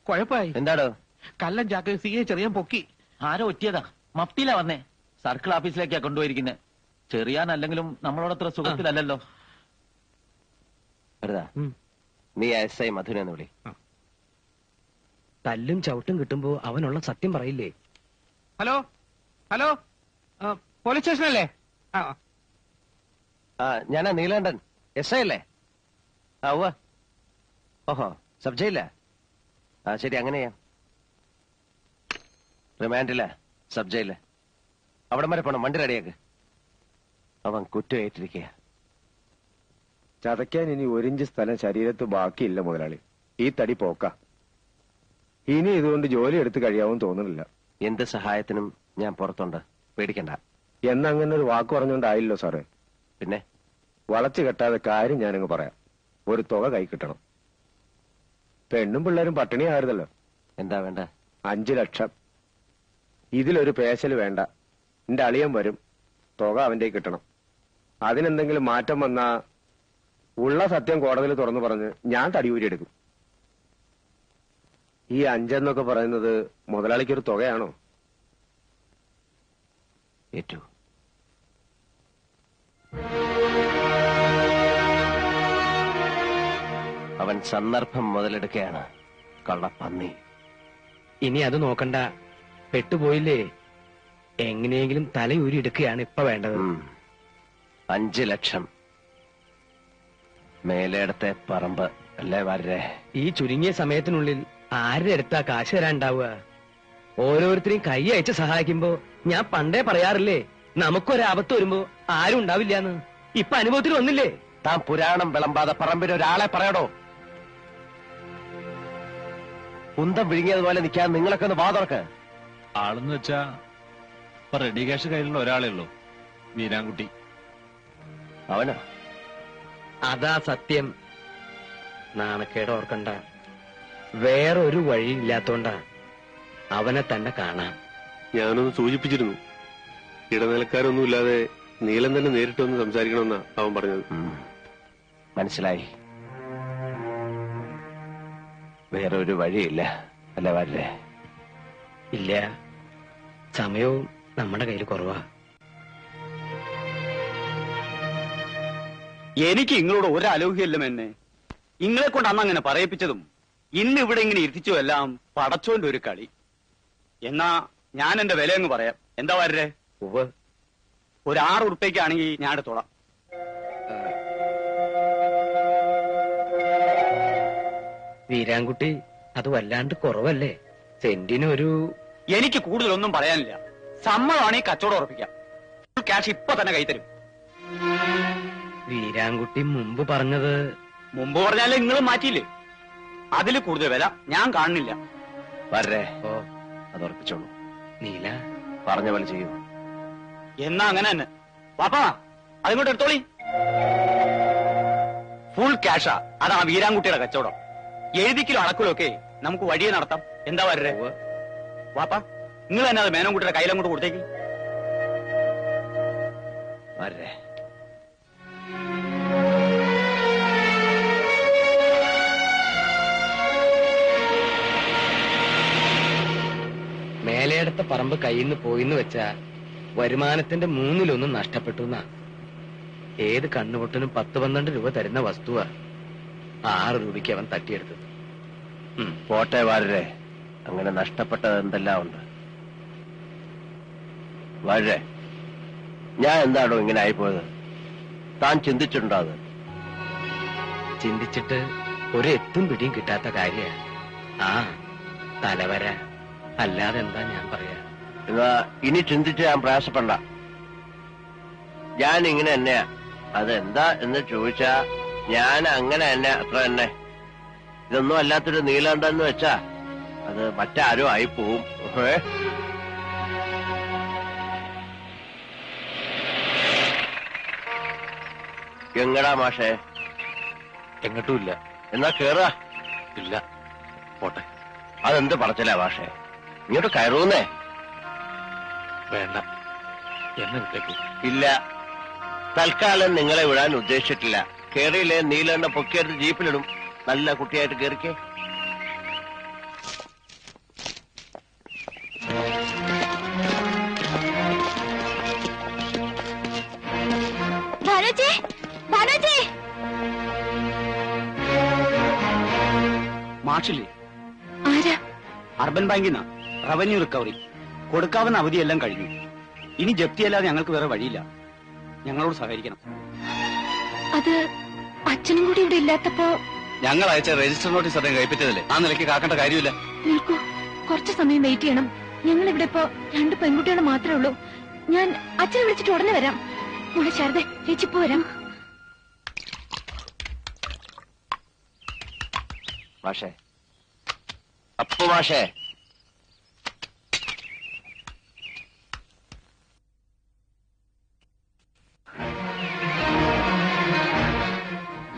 കുഴപ്പമായി. എന്താടോ? കല്ലൻ ചാക്ക് സിയെ ചെറിയാൻ പൊക്കി. ആരോ ഒറ്റിയതാ, മഫ്തിയിലാ വന്നേ. സർക്കിൾ ഓഫീസിലേക്കാ കൊണ്ടുപോയിരിക്കുന്നത്. ചെറിയാനല്ലെങ്കിലും നമ്മളോടത്ര സുഖത്തിലല്ലോ. നീ SI മധുനെ വിളി. തല്ലും ചവിട്ടും കിട്ടുമ്പോ അവനുള്ള സത്യം പറയില്ലേ? ഹലോ ഹലോ, പോലീസ് സ്റ്റേഷനല്ലേ? ഞാനാ നീലകണ്ഠൻ. SI അല്ലേ? ഉവ്വ. ഓഹോ, സബ് ജയില. ശരി, അങ്ങനെയാ. റിമാൻഡില്ല, സബ് ജയില്. അവിടം വരെ പോണം. വണ്ടി റെഡിയാക്ക്. അവൻ കുറ്റമേറ്റിരിക്കുക. ചതയ്ക്കാൻ ഇനി 1 ഇഞ്ച് സ്ഥലം ശരീരത്ത് ബാക്കിയില്ല മുതലാളി. ഈ തടി പോക്ക. ഇനി ഇതുകൊണ്ട് ജോലി എടുത്ത് കഴിയാവും തോന്നുന്നില്ല. എന്ത് സഹായത്തിനും ഞാൻ പുറത്തുണ്ട്, പേടിക്കണ്ട. എന്നങ്ങനെ ഒരു വാക്ക് പറഞ്ഞോണ്ടായില്ലോ സാറേ. പിന്നെ വളച്ചു കെട്ടാതെ കാര്യം ഞാനങ്ങ് പറയാം. ഒരു തുക കൈ കിട്ടണം. പെണ്ണും പിള്ളേരും പട്ടിണി ആയിരുന്നല്ലോ. എന്താ വേണ്ട? 5 ലക്ഷം. ഇതിലൊരു പേശൽ വേണ്ട. എന്റെ അളിയൻ വരും. തുക അവന്റെ കിട്ടണം. അതിനെന്തെങ്കിലും മാറ്റം വന്നാ ഉള്ള സത്യം കോടതിയിൽ തുറന്നു പറഞ്ഞ് ഞാൻ തടിയൂരിയെടുക്കും. ഈ 5 എന്നൊക്കെ പറയുന്നത് മുതലാളിക്കൊരു തുകയാണോ? ഏറ്റു. അവൻ സന്ദർഭം മുതലെടുക്കുകയാണ്, കള്ളപ്പന്നി. ഇനി അത് നോക്കണ്ട. പെട്ടുപോയില്ലേ? എങ്ങനെയെങ്കിലും തലയൂരി എടുക്കുകയാണ് ഇപ്പൊ വേണ്ടത്. 5 ലക്ഷം. മേലെടുത്തെ പറമ്പ് അല്ലേ വരെ? ഈ ചുരുങ്ങിയ സമയത്തിനുള്ളിൽ ആരുടെ അടുത്താ കാശ് തരാണ്ടാവുക? ഓരോരുത്തരെയും കൈ അയച്ച് സഹായിക്കുമ്പോ ഞാൻ പണ്ടേ പറയാറില്ലേ, നമുക്കൊരാപത്ത് വരുമ്പോ ആരും ഉണ്ടാവില്ലാന്ന്. ഇപ്പൊ അനുഭവത്തിൽ വന്നില്ലേ? താൻ പുരാണം വിളമ്പാതെ പറമ്പിന് ഒരാളെ പറയടോ. കുന്തം വിഴുങ്ങിയതുപോലെ നിൽക്കാൻ നിങ്ങളൊക്കെ ഒന്ന് വാതുറക്ക്. ആളെന്ന് വെച്ചാ ഇപ്പൊ റെഡി ക്യാഷ് കയ്യിലുള്ള ഒരാളേ ഉള്ളൂ, വീരാൻകുട്ടി. അവനോ? അതാ സത്യം. നാണക്കേട് ഓർക്കണ്ട. വേറൊരു വഴിയില്ലാത്തോണ്ടാ അവനെ തന്നെ കാണാം. ഞാനൊന്ന് സൂചിപ്പിച്ചിരുന്നു. ഇടനിലക്കാരൊന്നുമില്ലാതെ നീലൻ തന്നെ നേരിട്ട് വന്ന് സംസാരിക്കണമെന്നാ അവൻ പറഞ്ഞത്. മനസ്സിലായി. വേറൊരു വഴിയില്ല അല്ലേ വരേ? ഇല്ല. സമയവും നമ്മുടെ കയ്യിൽ കുറവാ. എനിക്ക് ഇങ്ങളോട് ഒരലോഹ്യല്ല എന്നെ. ഇങ്ങളെ കൊണ്ട് അന്ന് അങ്ങനെ പറയിപ്പിച്ചതും ഇന്ന് ഇവിടെ ഇങ്ങനെ ഇരുത്തിച്ചു എല്ലാം പടച്ചോന്റെ ഒരു കളി. എന്നാ ഞാൻ എന്റെ വില അങ്ങ് പറയാം. എന്താ വരേ? ഒരു 6 ഉറുപ്പ്യക്കാണെങ്കിൽ ഞാൻ എടുത്തോളാം. വീരാൻകുട്ടി, അത് വല്ലാണ്ട് കുറവല്ലേ? സെന്റിനൊരു... എനിക്ക് കൂടുതലൊന്നും പറയാനില്ല. സമ്മതമാണെങ്കിൽ കച്ചവടം ഉറപ്പിക്കാം. ക്യാഷ് ഇപ്പൊ തന്നെ കൈത്തരും. വീരാൻകുട്ടി മുമ്പ് പറഞ്ഞത്... മുമ്പ് പറഞ്ഞാലേ നിങ്ങളും മാറ്റിയില്ലേ? അതിൽ കൂടുതൽ വില ഞാൻ കാണുന്നില്ല. വരേ? അത് ഉറപ്പിച്ചോളൂ. നീല പറഞ്ഞ പോലെ ചെയ്യൂ. എന്നാ അങ്ങനെ തന്നെ. പാപ്പാ, അതിങ്ങോട്ട് എടുത്തോളി. ഫുൾ ക്യാഷാ. അതാ വീരാൻകുട്ടിയുടെ കച്ചവടം. എഴുതിക്കിലോ അളക്കിലോ ഒക്കെ നമുക്ക് വഴിയെ നടത്താം. എന്താ വരേ? വാപ്പാ, നിങ്ങൾ തന്നെ അത് മേനോൻകുട്ടിയുടെ കയ്യിലങ്ങോട്ട് കൊടുത്തേക്ക്. വരേ? മേലെടുത്ത പറമ്പ് കയ്യിൽ നിന്ന് പോയിന്ന് വെച്ചാ വരുമാനത്തിന്റെ 1/3 നഷ്ടപ്പെട്ടു എന്നാ. ഏത് കണ്ണുപൊട്ടനും 10-12 രൂപ തരുന്ന വസ്തുവാ 6 രൂപയ്ക്ക് അവൻ തട്ടിയെടുത്തത്. പോട്ടെ വരേ, അങ്ങനെ നഷ്ടപ്പെട്ടത് എന്തെല്ലാം ഉണ്ട്. വരേ, ഞാൻ എന്താണോ ഇങ്ങനെ ആയിപ്പോയത്? താൻ ചിന്തിച്ചിട്ടുണ്ടോ അത്? ചിന്തിച്ചിട്ട് ഒരു എത്തും പിടിയും കിട്ടാത്ത കാര്യ. തലവര അല്ലാതെ എന്താ ഞാൻ പറയാ? എന്നാ ഇനി ചിന്തിച്ച് ഞാൻ പ്രയാസപ്പെടണ്ട. ഞാൻ ഇങ്ങനെ തന്നെയാ. അതെന്താ എന്ന് ചോദിച്ചാ ഞാൻ അങ്ങനെ തന്നെ, അത്ര തന്നെ. ഇതൊന്നും അല്ലാത്തൊരു നീലകണ്ഠന്ന് വെച്ചാ അത് മറ്റാരോ ആയി പോവും. എങ്ങടാ മാഷേ? എങ്ങോട്ടുമില്ല. എന്നാ കേറാ. ഇല്ല, പോട്ടെ. അതെന്ത് പറച്ചില്ല മാഷേ? ഇങ്ങോട്ട് കയറൂന്നേ. വേണ്ട, എന്നെ വിട്ടേക്ക്. ഇല്ല, തൽക്കാലം നിങ്ങളെ വിടാൻ ഉദ്ദേശിച്ചിട്ടില്ല. കേറിയില്ലേ നീലകണ്ഠ പൊക്കിയെടുത്ത് ജീപ്പിലിടും. നല്ല കുട്ടിയായിട്ട് കേറിക്കേ. മാഷില്ലേ? ആരാ? അർബൻ ബാങ്കിൽ നിന്നാ. Revenue recovery. കൊടുക്കാവുന്ന അവധിയെല്ലാം കഴിഞ്ഞു. ഇനി ജപ്തിയല്ലാതെ ഞങ്ങൾക്ക് വേറെ വഴിയില്ല. ഞങ്ങളോട് സഹകരിക്കണം. അത് അച്ഛനും കൂടി ഇവിടെ ഇല്ലാത്തപ്പോ. ഞങ്ങൾ അയച്ച രജിസ്റ്റർ നോട്ടീസ് അദ്ദേഹം കൈപ്പറ്റിയതല്ലേ, ആ നിലയ്ക്ക് കാക്കേണ്ട കാര്യമില്ല. നിൽക്കൂ, കുറച്ചു സമയം വെയിറ്റ് ചെയ്യണം. ഞങ്ങൾ ഇവിടെ ഇപ്പോ 2 പെൺകുട്ടികൾ മാത്രമേ ഉള്ളൂ. ഞാൻ അച്ഛനെ വിളിച്ചിട്ട് ഉടനെ വരാം. മോളെ ശാരദ, ചേച്ചിപ്പോ വരാം. മാഷേ, അപ്പു മാഷേ,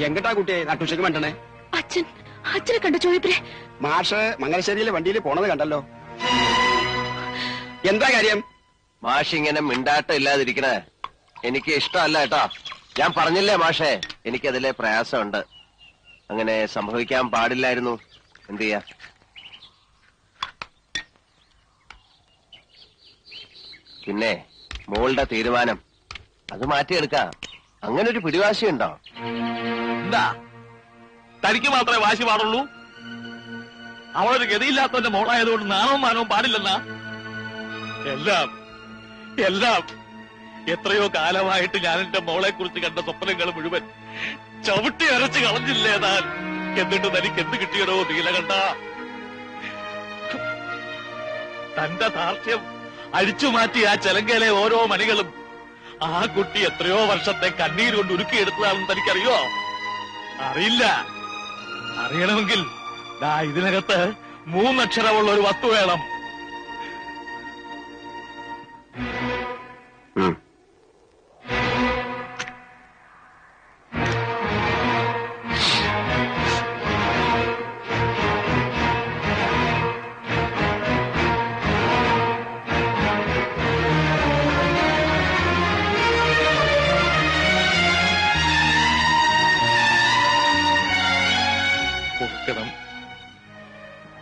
എങ്ങട്ടാ കുട്ടിയെ നട്ടുച്ചയ്ക്ക് വേണ്ടണേ? അച്ഛനെ കണ്ട ചോദിപ്പേ. മാഷ് മംഗലശ്ശേരിയിലെ വണ്ടിയിൽ പോണത് കണ്ടല്ലോ. എന്താ കാര്യം? മാഷ് ഇങ്ങനെ മിണ്ടാട്ടം ഇല്ലാതിരിക്കണേ എനിക്ക് ഇഷ്ടമല്ല കേട്ടോ. ഞാൻ പറഞ്ഞില്ലേ മാഷേ, എനിക്കതിലെ പ്രയാസമുണ്ട്. അങ്ങനെ സംഭവിക്കാൻ പാടില്ലായിരുന്നു. എന്ത് ചെയ്യാ? പിന്നെ മോളുടെ തീരുമാനം അത് മാറ്റിയെടുക്കാം. അങ്ങനെ ഒരു പിടിവാശിയുണ്ടോ? എന്താ തനിക്ക് മാത്രമേ വാശി പാടുള്ളൂ? അവളൊരു ഗതിയില്ലാത്തവന്റെ മോളായതുകൊണ്ട് നാണവും മാനവും പാടില്ലെന്നാ? എല്ലാം എല്ലാം എത്രയോ കാലമായിട്ട് ഞാൻ എന്റെ മോളെ കുറിച്ച് കണ്ട സ്വപ്നങ്ങൾ മുഴുവൻ ചവിട്ടി അരച്ച് കളഞ്ഞില്ലേ താൻ? എന്നിട്ട് തനിക്ക് എന്ത് കിട്ടിയടോ നീലകണ്ഠ? തന്റെ ധാർഷ്ട്യം അഴിച്ചു മാറ്റി ആ ചെലങ്കയിലെ ഓരോ മണികളും ആ കുട്ടി എത്രയോ വർഷത്തെ കണ്ണീര് കൊണ്ട് ഉരുക്കിയെടുത്തതാണെന്ന് തനിക്കറിയോ? അറിയില്ല. അറിയണമെങ്കിൽ ഇതിനകത്ത് 3 അക്ഷരമുള്ള ഒരു വസ്തു വേണം.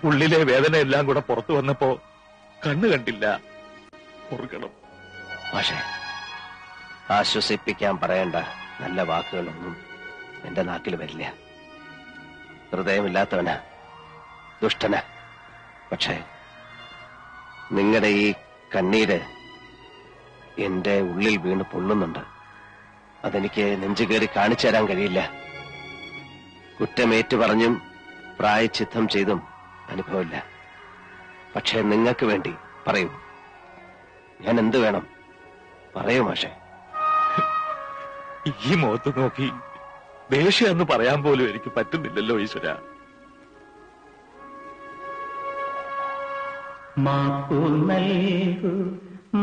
ഉള്ളിലെ വേദന എല്ലാം കൂടെ പുറത്തു വന്നപ്പോ കണ്ണു കണ്ടില്ല. പൊറുക്കണം. പക്ഷേ ആശ്വസിപ്പിക്കാൻ പറയേണ്ട നല്ല വാക്കുകളൊന്നും എന്റെ നാട്ടിൽ വരില്ല. ഹൃദയമില്ലാത്തവനാ, ദുഷ്ടനാ. പക്ഷേ നിങ്ങളുടെ ഈ കണ്ണീര് എന്റെ ഉള്ളിൽ വീണ് പൊള്ളുന്നുണ്ട്. അതെനിക്ക് നെഞ്ചുകേറി കാണിച്ചു തരാൻ കഴിയില്ല. കുറ്റമേറ്റു പറഞ്ഞും പ്രായച്ചിത്തം ചെയ്തും അനുഭവമില്ല. പക്ഷേ നിങ്ങൾക്ക് വേണ്ടി പറയൂ, ഞാൻ എന്ത് വേണം പറയൂ മാഷേ. ഈ മുഖത്ത് നോക്കി ദേഷ്യം എന്ന് പറയാൻ പോലും എനിക്ക് പറ്റുന്നില്ലല്ലോ ഈശ്വര.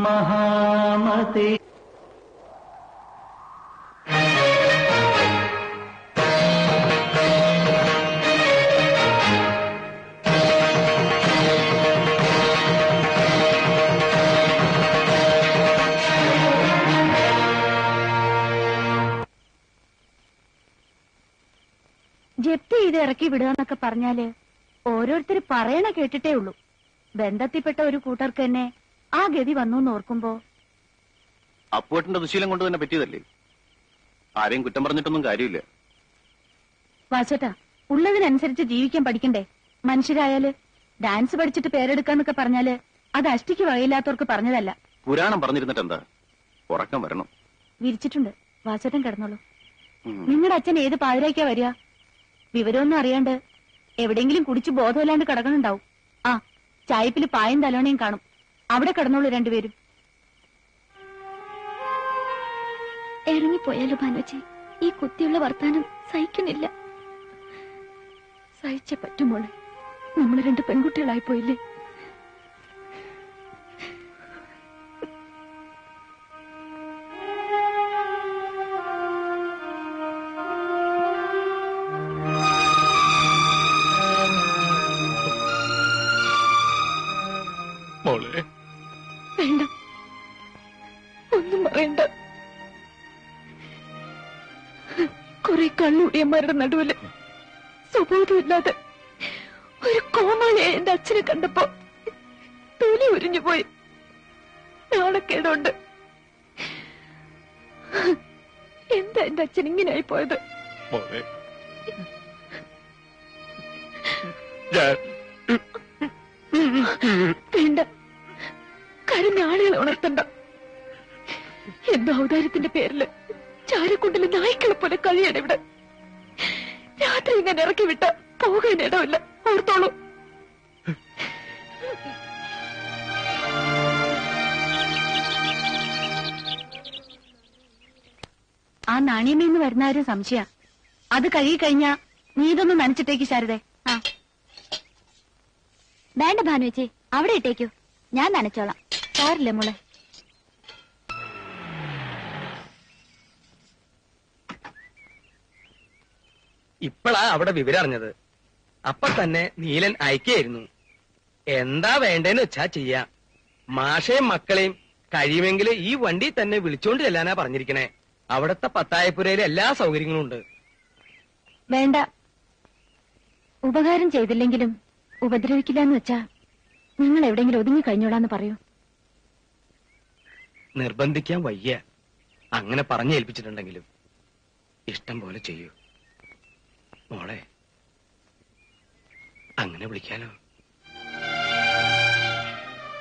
മഹാമതേ ജപ്തി ചെയ്ത് ഇറക്കി വിടുകന്നൊക്കെ പറഞ്ഞാല് ഓരോരുത്തർ പറയണ കേട്ടിട്ടേ ഉള്ളൂ. ബന്ധത്തിൽപ്പെട്ട ഒരു കൂട്ടർക്ക് തന്നെ ആ ഗതി വന്നു ഓർക്കുമ്പോ. അപ്പുവേട്ടന്റെ ദുശീലം കൊണ്ട് തന്നെ പറ്റിയതല്ലേ. ആരെയും കുറ്റം പറഞ്ഞിട്ടൊന്നും കാര്യമില്ല. വാസോട്ടാ, ഉള്ളതിനനുസരിച്ച് ജീവിക്കാൻ പഠിക്കണ്ടേ? മനുഷ്യരായാല് ഡാൻസ് പഠിച്ചിട്ട് പേരെടുക്കാന്നൊക്കെ പറഞ്ഞാല് അത് അഷ്ടിക്ക് വകയില്ലാത്തവർക്ക് പറഞ്ഞതല്ല. പുരാണം പറഞ്ഞിരുന്നിട്ട് എന്താ? ഉറക്കം വരണം. വിരിച്ചിട്ടുണ്ട്, വാസോട്ടൻ കിടന്നോളൂ. നിങ്ങളുടെ അച്ഛൻ ഏത് പാതിരാക്കാ വരിക? വിവരമൊന്നും അറിയാണ്ട് എവിടെയെങ്കിലും കുടിച്ച് ബോധമില്ലാണ്ട് കിടക്കണുണ്ടാവും. ആ ചായപ്പില് പായും തലോണയും കാണും. അവിടെ കിടന്നോളൂ രണ്ടുപേരും. ഇറങ്ങിപ്പോയാലോ ഭാനുജി? ഈ കുത്തിയുള്ള വർത്താനം സഹിക്കുന്നില്ല. സഹിച്ചേ പറ്റുമോളെ, നമ്മൾ 2 പെൺകുട്ടികളായി പോയില്ലേ? മോളെ വേണ്ട, ഒന്നും പറയണ്ട. കുറെ കള്ളുടിയന്മാരുടെ നടുവില് സ്വബോധമില്ലാതെ ഒരു കോമാളിയെ എന്റെ അച്ഛനെ കണ്ടപ്പോ തൊലി ഉരിഞ്ഞു പോയി. നാണക്കേടുണ്ട്. എന്താ എന്റെ അച്ഛൻ ഇങ്ങനെയായി പോയത്? മോളെ വേണ്ട, കരഞ്ഞ ആളുകളെ ഉണർത്തണ്ട. എന്തോ ഔദാര്യത്തിന്റെ പേരില് ചാരക്കുണ്ടിലെ നായ്ക്കളെ പോലെ കഴിയാണ് ഇവിടെ. രാത്രി ഇങ്ങനെ ഇറക്കി വിട്ട പോകാൻ ഇടമില്ല, ഓർത്തോളൂ. ആ നാണയമേന്ന് വരുന്ന ഒരു സംശയ. അത് കഴുകി കഴിഞ്ഞാ നീ ഇതൊന്ന് നനച്ചിട്ടേക്ക് ശാരദേ. ആ വേണ്ട ഭാനുവച്ചി, അവിടെ ഇട്ടേക്കൂ, ഞാൻ നനച്ചോളാം. സാരില്ല മോളെ. ഇപ്പളാ അവിടെ വിവരം അറിഞ്ഞത്. അപ്പൊ തന്നെ നീലൻ അയക്കായിരുന്നു. എന്താ വേണ്ടേന്ന് വെച്ചാ ചെയ്യാ. മാഷയും മക്കളെയും കഴിയുമെങ്കിൽ ഈ വണ്ടി തന്നെ വിളിച്ചോണ്ട് ചെല്ലാനാ പറഞ്ഞിരിക്കണേ. അവിടത്തെ പത്തായപ്പുരയിലെ എല്ലാ സൗകര്യങ്ങളും ഉണ്ട്. വേണ്ട, ഉപകാരം ചെയ്തില്ലെങ്കിലും ഉപദ്രവിക്കില്ല എന്ന് വെച്ചാ നിങ്ങൾ എവിടെയെങ്കിലും ഒതുങ്ങി കഴിഞ്ഞോളാന്ന് പറയൂ. നിർബന്ധിക്കാൻ വയ്യ. അങ്ങനെ പറഞ്ഞേൽപ്പിച്ചിട്ടുണ്ടെങ്കിലും ഇഷ്ടം പോലെ ചെയ്യൂ. മോളെ അങ്ങനെ വിളിക്കാലോ.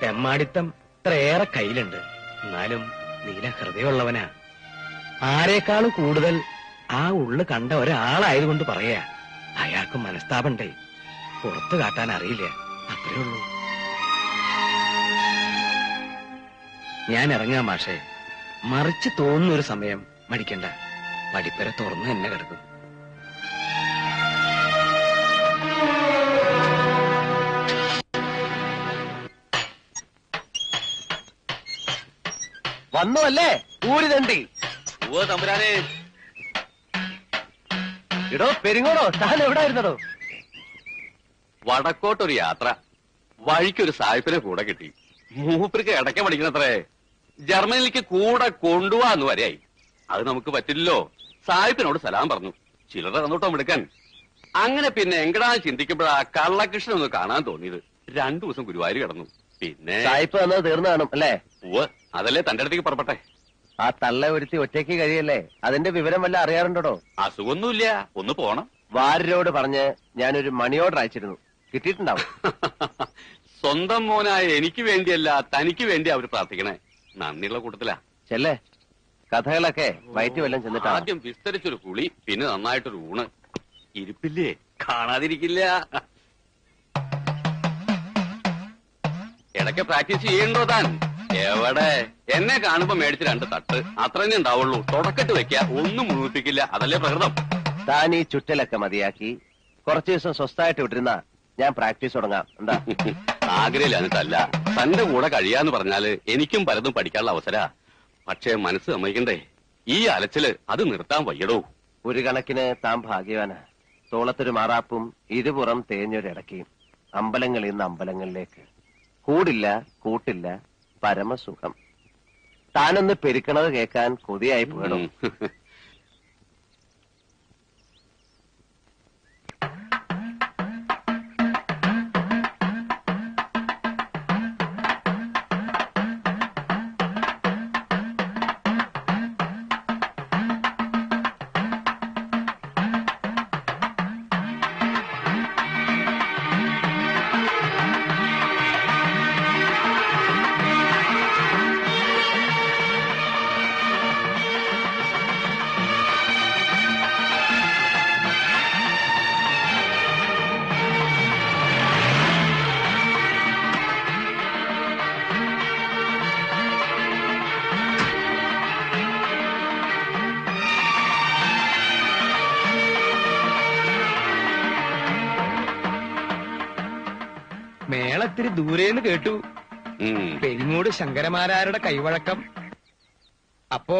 തെമ്മാടിത്തം ഇത്രയേറെ കയ്യിലുണ്ട്. എന്നാലും നീല ഹൃദയമുള്ളവനാ. ആരെക്കാളും കൂടുതൽ ആ ഉള്ളു കണ്ട ഒരാളായതുകൊണ്ട് പറയാ. അയാൾക്ക് മനസ്താപണ്ടേ, പുറത്തു കാട്ടാൻ അറിയില്ല, അത്രേ ഉള്ളൂ. ഞാൻ ഇറങ്ങാം മാഷേ. മറിച്ച് തോന്നുന്നൊരു സമയം മടിക്കണ്ട. പടിപ്പര തുറന്ന് തന്നെ കിടക്കും. വന്നു അല്ലേ ഊരി തണ്ടി? ഓ തമ്പുരാനെ. ഇടോ പെരിങ്ങോടോ, താൻ എവിടായിരുന്നടോ? വടക്കോട്ടൊരു യാത്ര. വഴിക്കൊരു സായിപ്പിനെ കൂടെ കിട്ടി. മൂപ്പർക്ക് ഇടയ്ക്ക് പഠിക്കണത്രേ. ജർമ്മനിലേക്ക് കൂടെ കൊണ്ടുപോവാന്ന് വരെയായി. അത് നമുക്ക് പറ്റില്ലല്ലോ. സായിപ്പിനോട് സലാം പറഞ്ഞു. ചിലർ തന്നോട്ടോ എടുക്കാൻ. അങ്ങനെ പിന്നെ എങ്കടാ ചിന്തിക്കുമ്പോഴാ കള്ളകൃഷ്ണൻ ഒന്ന് കാണാൻ തോന്നിയത്. 2 ദിവസം ഗുരുവായൂർ കിടന്നു. പിന്നെ സായിപ്പ് തന്നത് തീർന്നു കാണും അല്ലേ? ഓ അതല്ലേ തന്റെ അടുത്തേക്ക് പുറപ്പെട്ടെ. ആ തള്ള ഒരുത്തി ഒറ്റയ്ക്ക് കഴിയല്ലേ? അതിന്റെ വിവരം വല്ല അറിയാറുണ്ടോ? അസുഖമൊന്നുമില്ല, ഒന്ന് പോണം. വാര്യരോട് പറഞ്ഞ് ഞാനൊരു മണി ഓർഡർ അയച്ചിരുന്നു. കിട്ടിയിട്ടുണ്ടാവും. സ്വന്തം മോനായ എനിക്ക് വേണ്ടിയല്ല, തനിക്ക് വേണ്ടി അവർ പ്രാർത്ഥിക്കണേ. നന്ദിയുള്ള കൂട്ടത്തിലാ. ചെല്ലേ, കഥകളൊക്കെ വയറ്റി വല്ലം ചെന്നിട്ടാ. ആദ്യം വിസ്തരിച്ചൊരു കുളി, പിന്നെ നന്നായിട്ടൊരു ഊണ്. ഇരിപ്പില്ലേ, കാണാതിരിക്കില്ല. ഇടയ്ക്ക് പ്രാക്ടീസ് ചെയ്യണ്ടോ താൻ? എവിടെ? എന്നെ കാണുമ്പോ മേടിച്ച് 2 തട്ട് അത്ര തന്നെ ഉണ്ടാവുള്ളൂ. തുടക്കട്ട് വെക്ക, ഒന്നും മുഴുമിപ്പിക്കില്ല. അതല്ലേ പ്രകൃതം. താൻ ഈ ചുറ്റലൊക്കെ മതിയാക്കി കുറച്ചു ദിവസം സ്വസ്ഥമായിട്ട് വിട്ടിരുന്ന ഞാൻ പ്രാക്ടീസ് തുടങ്ങാം. എന്താ? ആഗ്രഹില്ലാഞ്ഞിട്ടല്ല, തന്റെ കൂടെ കഴിയാന്ന് പറഞ്ഞാല് എനിക്കും പലതും പഠിക്കാനുള്ള അവസര. പക്ഷേ മനസ്സ് സമ്മതിക്കണ്ടേ? ഈ അലച്ചില് അത് നിർത്താൻ വയ്യടോ. ഒരു കണക്കിന് താൻ ഭാഗ്യവാനാ. തോളത്തൊരു മാറാപ്പും ഇരുപുറം തേഞ്ഞൊരിടക്കയും. അമ്പലങ്ങളിൽ നിന്ന് അമ്പലങ്ങളിലേക്ക്. കൂടില്ല കൂട്ടില്ല, പരമസുഖം. താനൊന്ന് പെരുക്കണത് കേൾക്കാൻ കൊതിയായി പോകണം. മേളത്തിരി ദൂരേന്ന് കേട്ടു. പെരിങ്ങോട് ശങ്കരമാരാരുടെ കൈവഴക്കം. അപ്പോ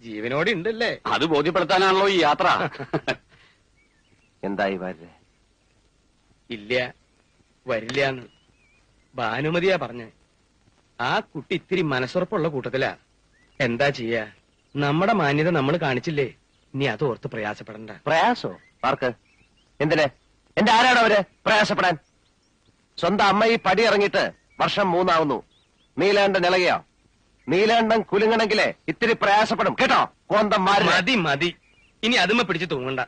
ജീവനോടെ ഉണ്ടല്ലേ? അത് ബോധ്യപ്പെടുത്താനാണല്ലോ ഈ യാത്ര. എന്തായി വാര്യ? ഇല്ല, വരില്ലാന്ന് ഭാനുമതിയാ പറഞ്ഞ്. ആ കുട്ടി ഇത്തിരി മനസ്സുറപ്പുള്ള കൂട്ടത്തിലാ. എന്താ ചെയ്യാ? നമ്മുടെ മാന്യത നമ്മൾ കാണിച്ചില്ലേ? ഇനി അത് ഓർത്ത് പ്രയാസപ്പെടണ്ട. പ്രയാസോ? ആർക്ക്? എന്തിന്? എന്റെ ആരാണ് അവര് പ്രയാസപ്പെടാൻ? സ്വന്തം അമ്മ ഈ പടി ഇറങ്ങിയിട്ട് വർഷം 3 ആവുന്നു. നീലാണ്ടൻ ഇളകിയോ? നീലാണ്ടൻ കുലുങ്ങണെങ്കിലേ ഇത്തിരി പ്രയാസപ്പെടും കേട്ടോ. കോന്തം മതി മതി, ഇനി അതുമ്മ പിടിച്ച് തൂങ്ങണ്ട.